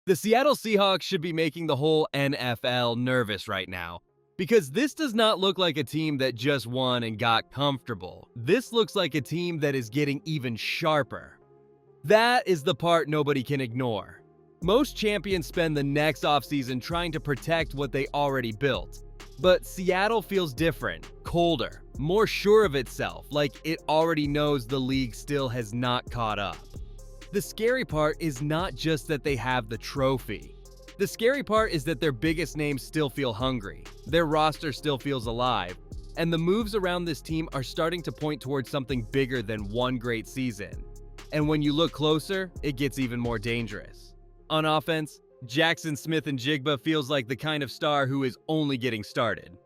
The Seattle Seahawks should be making the whole NFL nervous right now, because this does not look like a team that just won and got comfortable. This looks like a team that is getting even sharper. That is the part nobody can ignore. Most champions spend the next offseason trying to protect what they already built. But Seattle feels different, colder, more sure of itself, like it already knows the league still has not caught up. The scary part is not just that they have the trophy. The scary part is that their biggest names still feel hungry, their roster still feels alive, and the moves around this team are starting to point towards something bigger than one great season. And when you look closer, it gets even more dangerous. On offense, Jackson Smith-Njigba feels like the kind of star who is only getting started.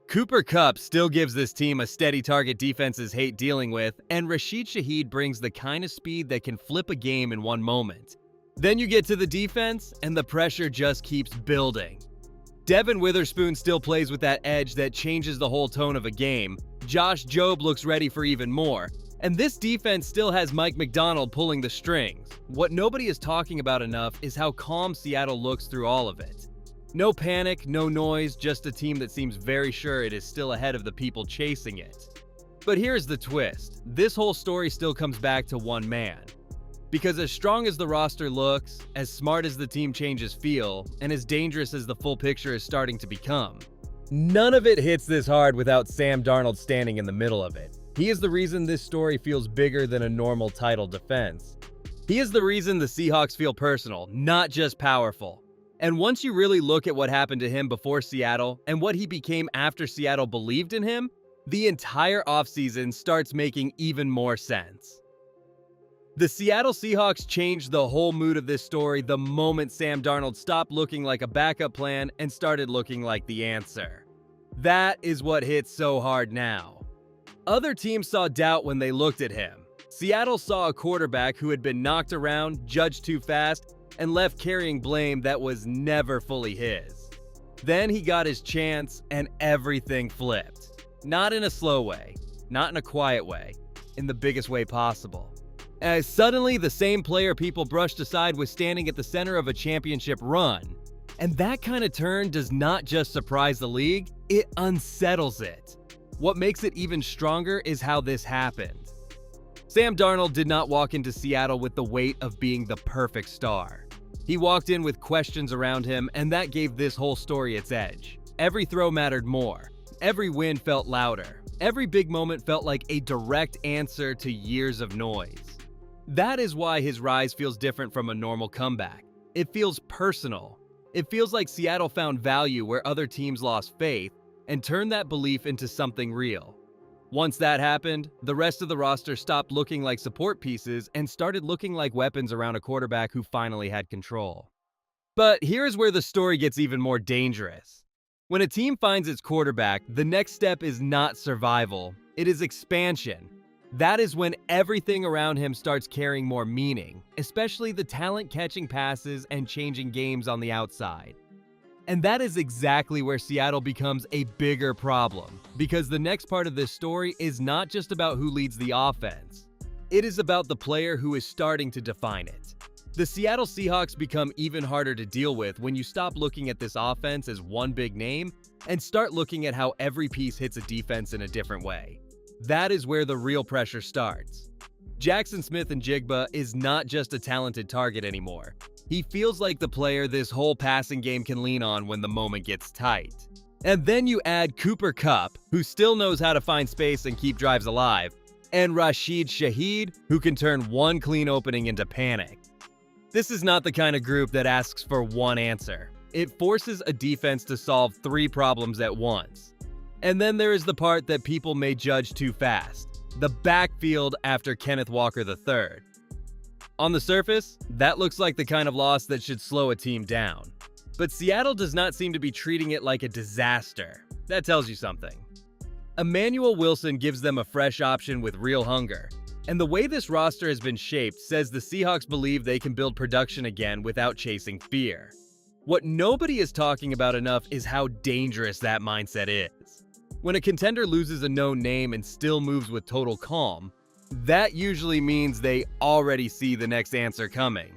Cooper Kupp still gives this team a steady target defenses hate dealing with, and Rashid Shaheed brings the kind of speed that can flip a game in one moment. Then you get to the defense, and the pressure just keeps building. Devin Witherspoon still plays with that edge that changes the whole tone of a game. Josh Jobe looks ready for even more. And this defense still has Mike McDonald pulling the strings. What nobody is talking about enough is how calm Seattle looks through all of it. No panic, no noise, just a team that seems very sure it is still ahead of the people chasing it. But here's the twist. This whole story still comes back to one man. Because as strong as the roster looks, as smart as the team changes feel, and as dangerous as the full picture is starting to become, none of it hits this hard without Sam Darnold standing in the middle of it. He is the reason this story feels bigger than a normal title defense. He is the reason the Seahawks feel personal, not just powerful. And once you really look at what happened to him before Seattle and what he became after Seattle believed in him, the entire offseason starts making even more sense. The Seattle Seahawks changed the whole mood of this story the moment Sam Darnold stopped looking like a backup plan and started looking like the answer. That is what hits so hard now. Other teams saw doubt when they looked at him. Seattle saw a quarterback who had been knocked around, judged too fast, and left carrying blame that was never fully his. Then he got his chance, and everything flipped. Not in a slow way, not in a quiet way, in the biggest way possible. As suddenly the same player people brushed aside was standing at the center of a championship run. And that kind of turn does not just surprise the league, it unsettles it. What makes it even stronger is how this happened. Sam Darnold did not walk into Seattle with the weight of being the perfect star. He walked in with questions around him, and that gave this whole story its edge. Every throw mattered more. Every win felt louder. Every big moment felt like a direct answer to years of noise. That is why his rise feels different from a normal comeback. It feels personal. It feels like Seattle found value where other teams lost faith, and turned that belief into something real. Once that happened, the rest of the roster stopped looking like support pieces and started looking like weapons around a quarterback who finally had control. But here's where the story gets even more dangerous. When a team finds its quarterback, the next step is not survival, it is expansion. That is when everything around him starts carrying more meaning, especially the talent catching passes and changing games on the outside. And that is exactly where Seattle becomes a bigger problem, because the next part of this story is not just about who leads the offense. It is about the player who is starting to define it. The Seattle Seahawks become even harder to deal with when you stop looking at this offense as one big name and start looking at how every piece hits a defense in a different way. That is where the real pressure starts. Jackson Smith-Njigba is not just a talented target anymore. He feels like the player this whole passing game can lean on when the moment gets tight. And then you add Cooper Kupp, who still knows how to find space and keep drives alive, and Rashid Shaheed, who can turn one clean opening into panic. This is not the kind of group that asks for one answer. It forces a defense to solve three problems at once. And then there is the part that people may judge too fast, the backfield after Kenneth Walker III. On the surface, that looks like the kind of loss that should slow a team down. But Seattle does not seem to be treating it like a disaster. That tells you something. Emmanuel Wilson gives them a fresh option with real hunger. And the way this roster has been shaped says the Seahawks believe they can build production again without chasing fear. What nobody is talking about enough is how dangerous that mindset is. When a contender loses a known name and still moves with total calm, that usually means they already see the next answer coming.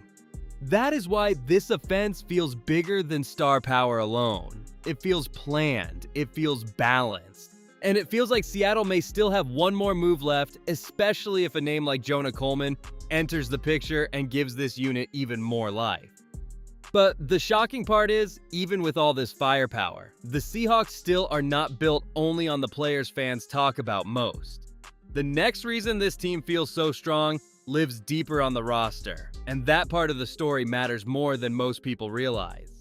That is why this offense feels bigger than star power alone. It feels planned, it feels balanced, and it feels like Seattle may still have one more move left, especially if a name like Jonah Coleman enters the picture and gives this unit even more life. But the shocking part is, even with all this firepower, the Seahawks still are not built only on the players fans talk about most. The next reason this team feels so strong lives deeper on the roster, and that part of the story matters more than most people realize.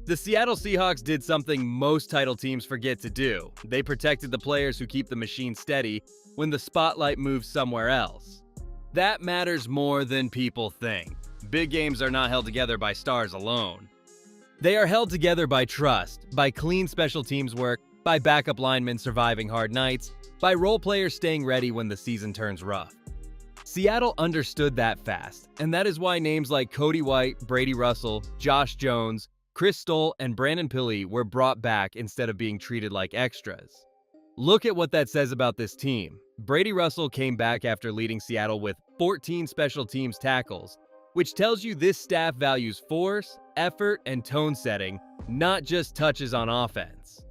The Seattle Seahawks did something most title teams forget to do. They protected the players who keep the machine steady when the spotlight moves somewhere else. That matters more than people think. Big games are not held together by stars alone. They are held together by trust, by clean special teams work, by backup linemen surviving hard nights, by role players staying ready when the season turns rough. Seattle understood that fast, and that is why names like Cody White, Brady Russell, Josh Jones, Chris Stoll, and Brandon Pilley were brought back instead of being treated like extras. Look at what that says about this team. Brady Russell came back after leading Seattle with 14 special teams tackles, which tells you this staff values force, effort, and tone setting, not just touches on offense.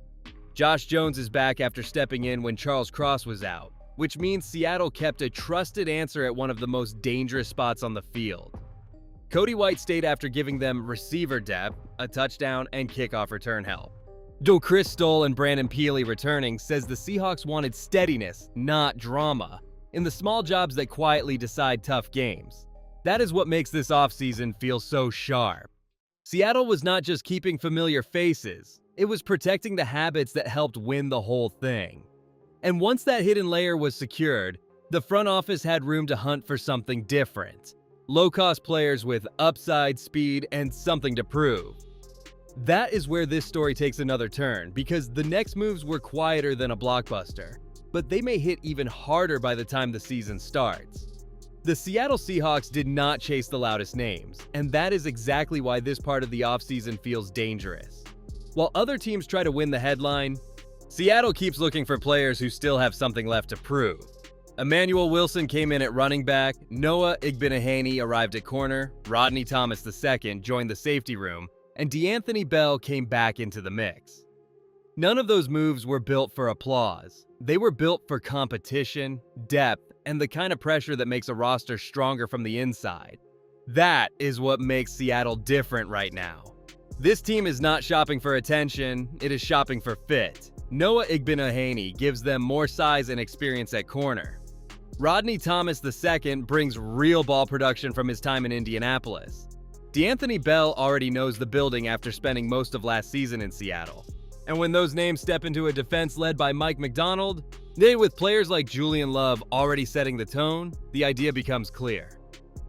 Josh Jones is back after stepping in when Charles Cross was out, which means Seattle kept a trusted answer at one of the most dangerous spots on the field. Cody White stayed after giving them receiver depth, a touchdown, and kickoff return help. Though Chris Stoll and Brandon Pilley returning says the Seahawks wanted steadiness, not drama, in the small jobs that quietly decide tough games. That is what makes this offseason feel so sharp. Seattle was not just keeping familiar faces, it was protecting the habits that helped win the whole thing. And once that hidden layer was secured, the front office had room to hunt for something different. Low-cost players with upside, speed, and something to prove. That is where this story takes another turn, because the next moves were quieter than a blockbuster, but they may hit even harder by the time the season starts. The Seattle Seahawks did not chase the loudest names, and that is exactly why this part of the offseason feels dangerous. While other teams try to win the headline, Seattle keeps looking for players who still have something left to prove. Emmanuel Wilson came in at running back, Noah Igbinoghene arrived at corner, Rodney Thomas II joined the safety room, and D'Anthony Bell came back into the mix. None of those moves were built for applause. They were built for competition, depth, and the kind of pressure that makes a roster stronger from the inside. That is what makes Seattle different right now. This team is not shopping for attention, it is shopping for fit. Noah Igbinoghene gives them more size and experience at corner. Rodney Thomas II brings real ball production from his time in Indianapolis. D'Anthony Bell already knows the building after spending most of last season in Seattle. And when those names step into a defense led by Mike McDonald, with players like Julian Love already setting the tone, the idea becomes clear.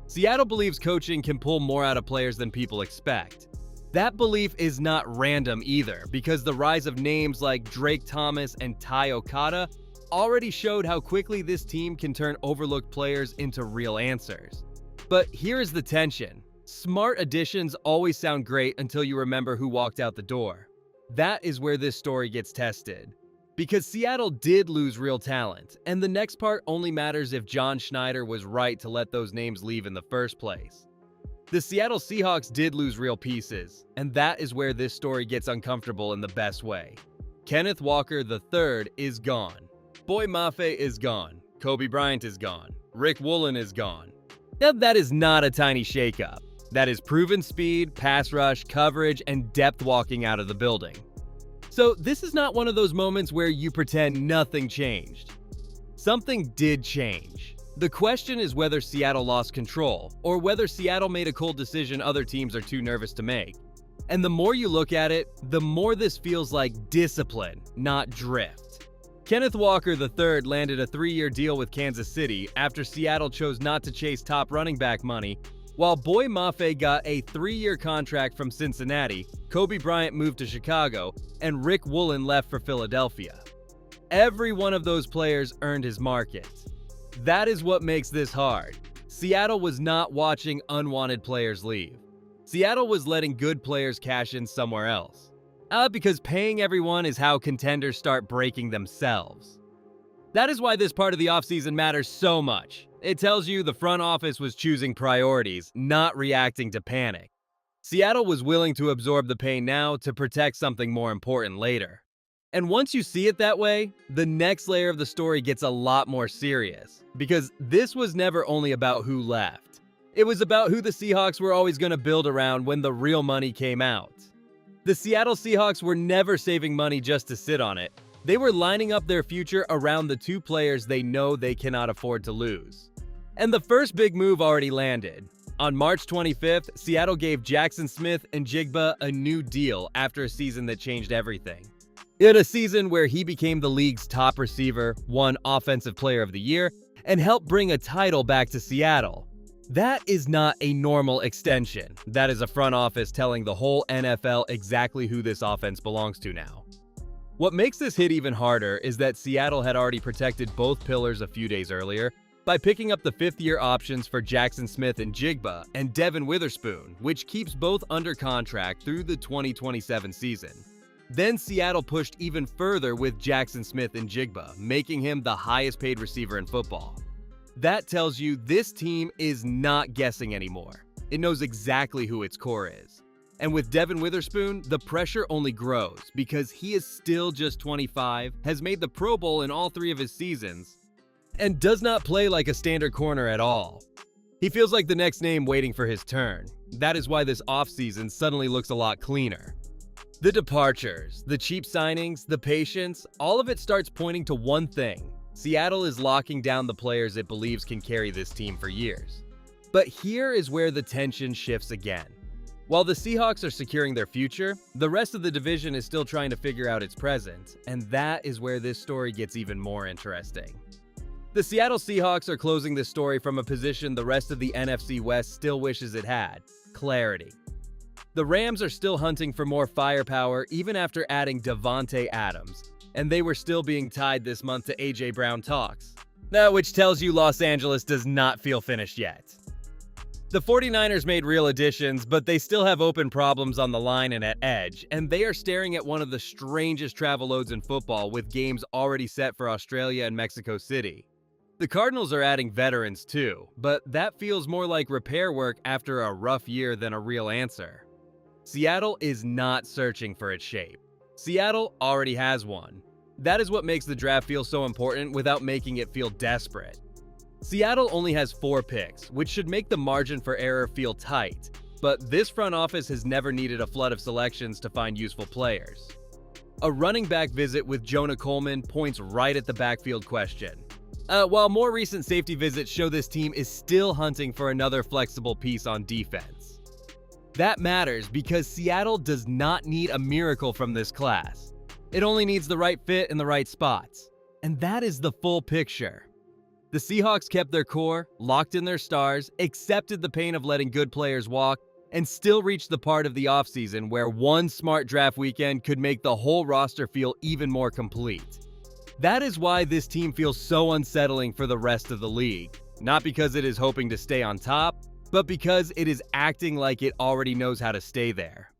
Seattle believes coaching can pull more out of players than people expect. That belief is not random either, because the rise of names like Drake Thomas and Ty Okada already showed how quickly this team can turn overlooked players into real answers. But here is the tension. Smart additions always sound great until you remember who walked out the door. That is where this story gets tested. Because Seattle did lose real talent, and the next part only matters if John Schneider was right to let those names leave in the first place. The Seattle Seahawks did lose real pieces, and that is where this story gets uncomfortable in the best way. Kenneth Walker III is gone. Boy Mafe is gone. Kobe Bryant is gone. Rick Woolen is gone. Now, that is not a tiny shakeup. That is proven speed, pass rush, coverage, and depth walking out of the building. So this is not one of those moments where you pretend nothing changed. Something did change. The question is whether Seattle lost control, or whether Seattle made a cold decision other teams are too nervous to make. And the more you look at it, the more this feels like discipline, not drift. Kenneth Walker III landed a 3-year deal with Kansas City after Seattle chose not to chase top running back money, while Boy Mafe got a 3-year contract from Cincinnati, Kobe Bryant moved to Chicago, and Rick Woolen left for Philadelphia. Every one of those players earned his market. That is what makes this hard. Seattle was not watching unwanted players leave. Seattle was letting good players cash in somewhere else. Because paying everyone is how contenders start breaking themselves. That is why this part of the offseason matters so much. It tells you the front office was choosing priorities, not reacting to panic. Seattle was willing to absorb the pain now to protect something more important later. And once you see it that way, the next layer of the story gets a lot more serious. Because this was never only about who left. It was about who the Seahawks were always going to build around when the real money came out. The Seattle Seahawks were never saving money just to sit on it. They were lining up their future around the two players they know they cannot afford to lose. And the first big move already landed. On March 25th, Seattle gave Jackson Smith-Njigba a new deal after a season that changed everything. In a season where he became the league's top receiver, won Offensive Player of the Year, and helped bring a title back to Seattle. That is not a normal extension. That is a front office telling the whole NFL exactly who this offense belongs to now. What makes this hit even harder is that Seattle had already protected both pillars a few days earlier by picking up the fifth-year options for Jackson Smith-Njigba and Devin Witherspoon, which keeps both under contract through the 2027 season. Then Seattle pushed even further with Jackson Smith-Njigba, making him the highest-paid receiver in football. That tells you this team is not guessing anymore. It knows exactly who its core is. And with Devin Witherspoon, the pressure only grows because he is still just 25, has made the Pro Bowl in all 3 of his seasons, and does not play like a standard corner at all. He feels like the next name waiting for his turn. That is why this offseason suddenly looks a lot cleaner. The departures, the cheap signings, the patience, all of it starts pointing to one thing. Seattle is locking down the players it believes can carry this team for years. But here is where the tension shifts again. While the Seahawks are securing their future, the rest of the division is still trying to figure out its present, and that is where this story gets even more interesting. The Seattle Seahawks are closing this story from a position the rest of the NFC West still wishes it had: clarity. The Rams are still hunting for more firepower even after adding Davante Adams, and they were still being tied this month to A.J. Brown talks. Which tells you Los Angeles does not feel finished yet. The 49ers made real additions, but they still have open problems on the line and at edge, and they are staring at one of the strangest travel loads in football with games already set for Australia and Mexico City. The Cardinals are adding veterans too, but that feels more like repair work after a rough year than a real answer. Seattle is not searching for its shape. Seattle already has one. That is what makes the draft feel so important without making it feel desperate. Seattle only has 4 picks, which should make the margin for error feel tight, but this front office has never needed a flood of selections to find useful players. A running back visit with Jonah Coleman points right at the backfield question. While more recent safety visits show this team is still hunting for another flexible piece on defense. That matters because Seattle does not need a miracle from this class. It only needs the right fit in the right spots. And that is the full picture. The Seahawks kept their core, locked in their stars, accepted the pain of letting good players walk, and still reached the part of the offseason where one smart draft weekend could make the whole roster feel even more complete. That is why this team feels so unsettling for the rest of the league. Not because it is hoping to stay on top, but because it is acting like it already knows how to stay there.